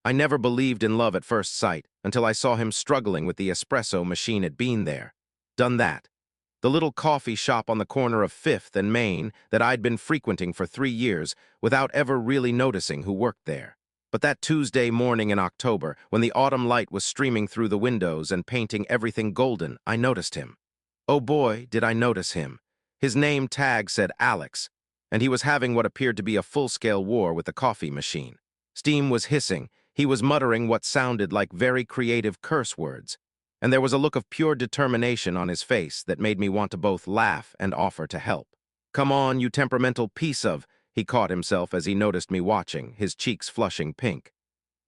I never believed in love at first sight until I saw him struggling with the espresso machine at Bean there. Done that. The little coffee shop on the corner of 5th and Main that I'd been frequenting for 3 years without ever really noticing who worked there. But that Tuesday morning in October, when the autumn light was streaming through the windows and painting everything golden, I noticed him. Oh boy, did I notice him. His name tag said Alex, and he was having what appeared to be a full-scale war with the coffee machine. Steam was hissing, he was muttering what sounded like very creative curse words, and there was a look of pure determination on his face that made me want to both laugh and offer to help. "Come on, you temperamental piece of," he caught himself as he noticed me watching, his cheeks flushing pink.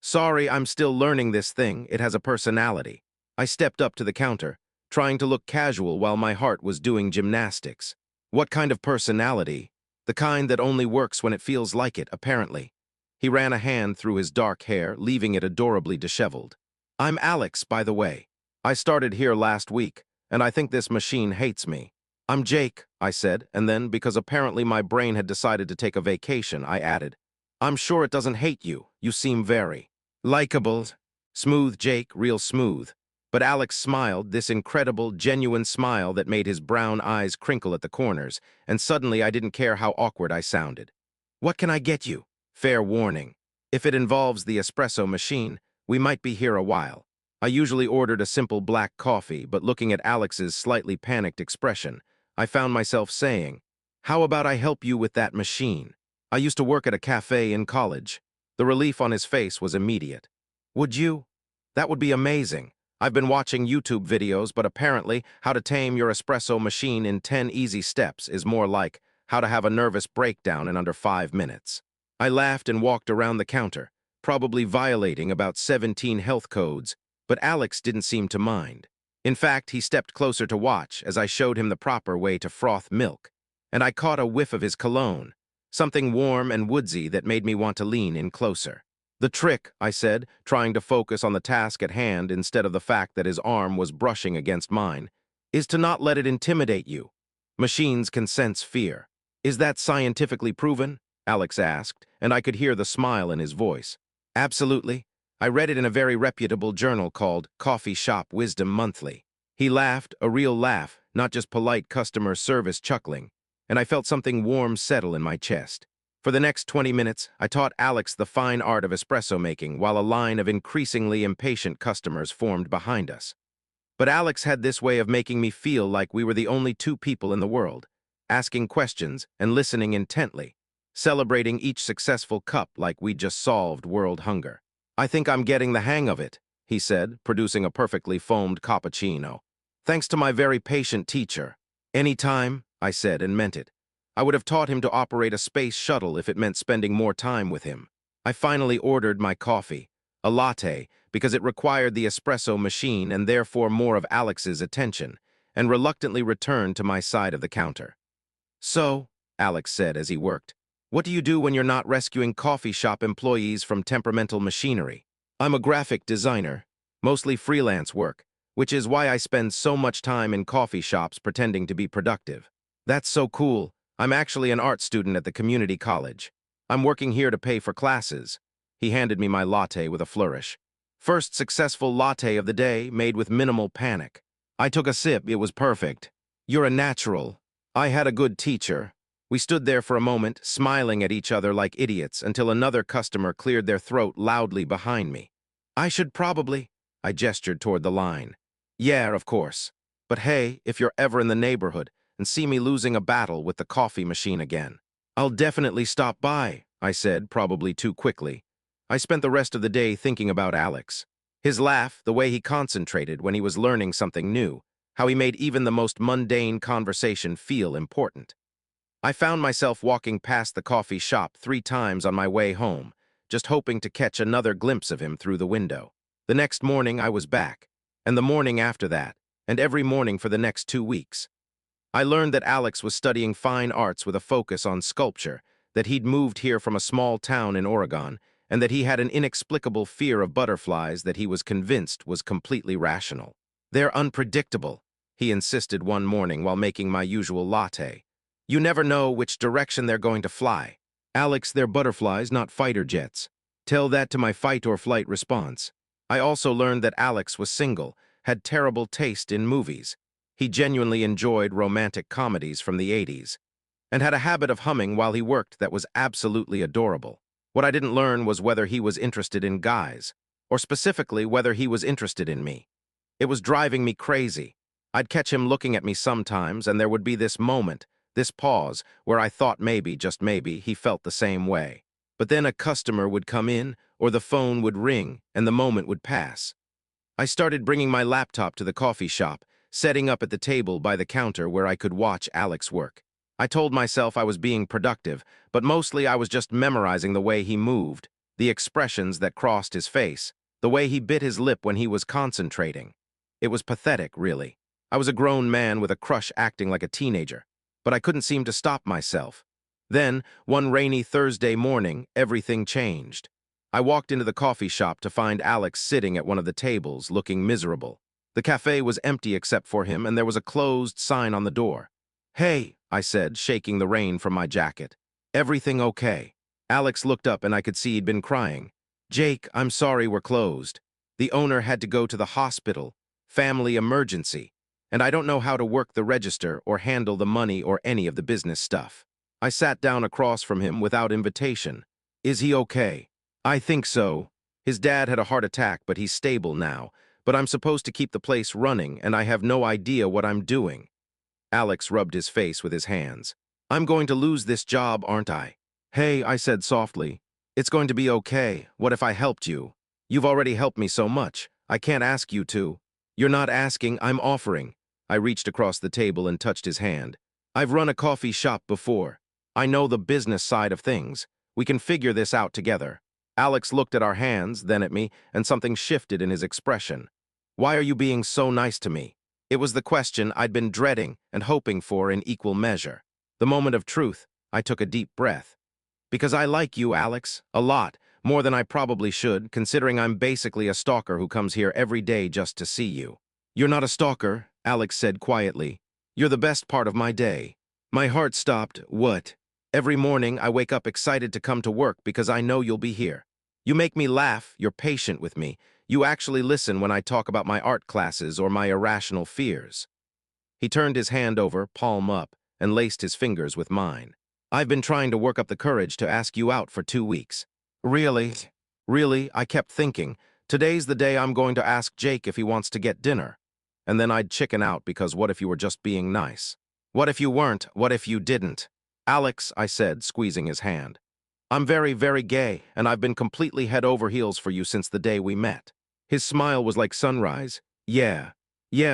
"Sorry, I'm still learning this thing, it has a personality." I stepped up to the counter, trying to look casual while my heart was doing gymnastics. "What kind of personality?" "The kind that only works when it feels like it, apparently." He ran a hand through his dark hair, leaving it adorably disheveled. "I'm Alex, by the way. I started here last week, and I think this machine hates me." "I'm Jake," I said, and then, because apparently my brain had decided to take a vacation, I added, "I'm sure it doesn't hate you. You seem very likable." Smooth Jake, real smooth. But Alex smiled, this incredible, genuine smile that made his brown eyes crinkle at the corners, and suddenly I didn't care how awkward I sounded. "What can I get you?" Fair warning. If it involves the espresso machine, we might be here a while. I usually ordered a simple black coffee, but looking at Alex's slightly panicked expression, I found myself saying, "How about I help you with that machine? I used to work at a cafe in college." The relief on his face was immediate. "Would you? That would be amazing. I've been watching YouTube videos, but apparently how to tame your espresso machine in 10 easy steps is more like how to have a nervous breakdown in under 5 minutes. I laughed and walked around the counter, probably violating about 17 health codes, but Alex didn't seem to mind. In fact, he stepped closer to watch as I showed him the proper way to froth milk, and I caught a whiff of his cologne, something warm and woodsy that made me want to lean in closer. "The trick," I said, trying to focus on the task at hand instead of the fact that his arm was brushing against mine, "is to not let it intimidate you. Machines can sense fear." "Is that scientifically proven?" Alex asked, and I could hear the smile in his voice. "Absolutely. I read it in a very reputable journal called Coffee Shop Wisdom Monthly." He laughed, a real laugh, not just polite customer service chuckling, and I felt something warm settle in my chest. For the next 20 minutes, I taught Alex the fine art of espresso making while a line of increasingly impatient customers formed behind us. But Alex had this way of making me feel like we were the only two people in the world, asking questions and listening intently, celebrating each successful cup like we'd just solved world hunger. "I think I'm getting the hang of it," he said, producing a perfectly foamed cappuccino. "Thanks to my very patient teacher." "Any time," I said, and meant it. I would have taught him to operate a space shuttle if it meant spending more time with him. I finally ordered my coffee, a latte, because it required the espresso machine and therefore more of Alex's attention, and reluctantly returned to my side of the counter. "So," Alex said as he worked, "what do you do when you're not rescuing coffee shop employees from temperamental machinery?" "I'm a graphic designer, mostly freelance work, which is why I spend so much time in coffee shops pretending to be productive." "That's so cool. I'm actually an art student at the community college. I'm working here to pay for classes." He handed me my latte with a flourish. First successful latte of the day, made with minimal panic. I took a sip, it was perfect. "You're a natural." I had a good teacher. We stood there for a moment, smiling at each other like idiots until another customer cleared their throat loudly behind me. "I should probably," I gestured toward the line. "Yeah, of course. But hey, if you're ever in the neighborhood and see me losing a battle with the coffee machine again, I'll definitely stop by," I said, probably too quickly. I spent the rest of the day thinking about Alex. His laugh, the way he concentrated when he was learning something new, how he made even the most mundane conversation feel important. I found myself walking past the coffee shop 3 times on my way home, just hoping to catch another glimpse of him through the window. The next morning I was back, and the morning after that, and every morning for the next 2 weeks. I learned that Alex was studying fine arts with a focus on sculpture, that he'd moved here from a small town in Oregon, and that he had an inexplicable fear of butterflies that he was convinced was completely rational. "They're unpredictable," he insisted one morning while making my usual latte. "You never know which direction they're going to fly." "Alex, they're butterflies, not fighter jets." Tell that to my fight or flight response. I also learned that Alex was single, had terrible taste in movies. He genuinely enjoyed romantic comedies from the 80s, and had a habit of humming while he worked that was absolutely adorable. What I didn't learn was whether he was interested in guys, or specifically whether he was interested in me. It was driving me crazy. I'd catch him looking at me sometimes, and there would be this moment, this pause, where I thought maybe, just maybe, he felt the same way. But then a customer would come in, or the phone would ring, and the moment would pass. I started bringing my laptop to the coffee shop, setting up at the table by the counter where I could watch Alex work. I told myself I was being productive, but mostly I was just memorizing the way he moved, the expressions that crossed his face, the way he bit his lip when he was concentrating. It was pathetic, really. I was a grown man with a crush acting like a teenager, but I couldn't seem to stop myself. Then, one rainy Thursday morning, everything changed. I walked into the coffee shop to find Alex sitting at one of the tables, looking miserable. The cafe was empty except for him, and there was a closed sign on the door. "Hey," I said, shaking the rain from my jacket. "Everything okay?" Alex looked up and I could see he'd been crying. "Jake, I'm sorry we're closed. The owner had to go to the hospital. Family emergency. And I don't know how to work the register or handle the money or any of the business stuff." I sat down across from him without invitation. "Is he okay?" "I think so. His dad had a heart attack, but he's stable now. But I'm supposed to keep the place running, and I have no idea what I'm doing." Alex rubbed his face with his hands. "I'm going to lose this job, aren't I?" "Hey," I said softly. "It's going to be okay. What if I helped you? You've already helped me so much. I can't ask you to." "You're not asking, I'm offering." I reached across the table and touched his hand. "I've run a coffee shop before. I know the business side of things. We can figure this out together." Alex looked at our hands, then at me, and something shifted in his expression. "Why are you being so nice to me?" It was the question I'd been dreading and hoping for in equal measure. The moment of truth, I took a deep breath. "Because I like you, Alex, a lot, more than I probably should, considering I'm basically a stalker who comes here every day just to see you." "You're not a stalker," Alex said quietly. "You're the best part of my day." My heart stopped. "What?" "Every morning I wake up excited to come to work because I know you'll be here. You make me laugh, you're patient with me. You actually listen when I talk about my art classes or my irrational fears." He turned his hand over, palm up, and laced his fingers with mine. "I've been trying to work up the courage to ask you out for 2 weeks." "Really?" "Really," I kept thinking. "Today's the day I'm going to ask Jake if he wants to get dinner." And then I'd chicken out because what if you were just being nice? What if you weren't? What if you didn't? "Alex," I said, squeezing his hand. "I'm very, very gay, and I've been completely head over heels for you since the day we met." His smile was like sunrise. Yeah,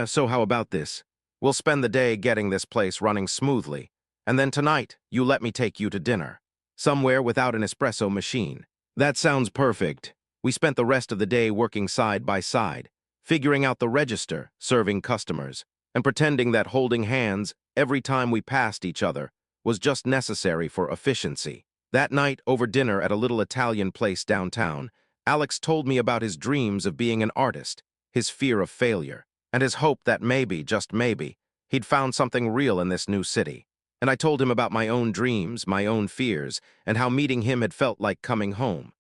so how about this? We'll spend the day getting this place running smoothly, and then tonight, you let me take you to dinner. Somewhere without an espresso machine." "That sounds perfect." We spent the rest of the day working side by side, figuring out the register, serving customers, and pretending that holding hands every time we passed each other was just necessary for efficiency. That night, over dinner at a little Italian place downtown, Alex told me about his dreams of being an artist, his fear of failure, and his hope that maybe, just maybe, he'd found something real in this new city. And I told him about my own dreams, my own fears, and how meeting him had felt like coming home.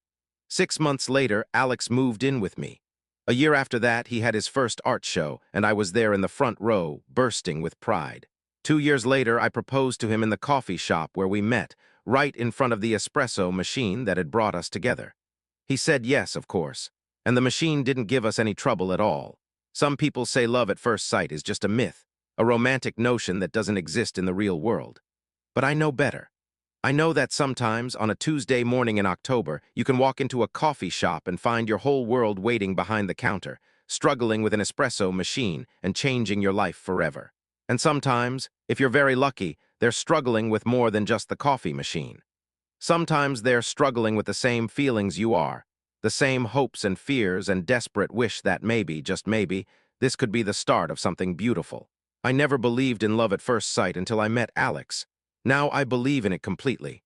6 months later, Alex moved in with me. A year after that, he had his first art show, and I was there in the front row, bursting with pride. 2 years later, I proposed to him in the coffee shop where we met, right in front of the espresso machine that had brought us together. He said yes, of course, and the machine didn't give us any trouble at all. Some people say love at first sight is just a myth, a romantic notion that doesn't exist in the real world. But I know better. I know that sometimes, on a Tuesday morning in October, you can walk into a coffee shop and find your whole world waiting behind the counter, struggling with an espresso machine and changing your life forever. And sometimes, if you're very lucky, they're struggling with more than just the coffee machine. Sometimes they're struggling with the same feelings you are, the same hopes and fears and desperate wish that maybe, just maybe, this could be the start of something beautiful. I never believed in love at first sight until I met Alex. Now I believe in it completely.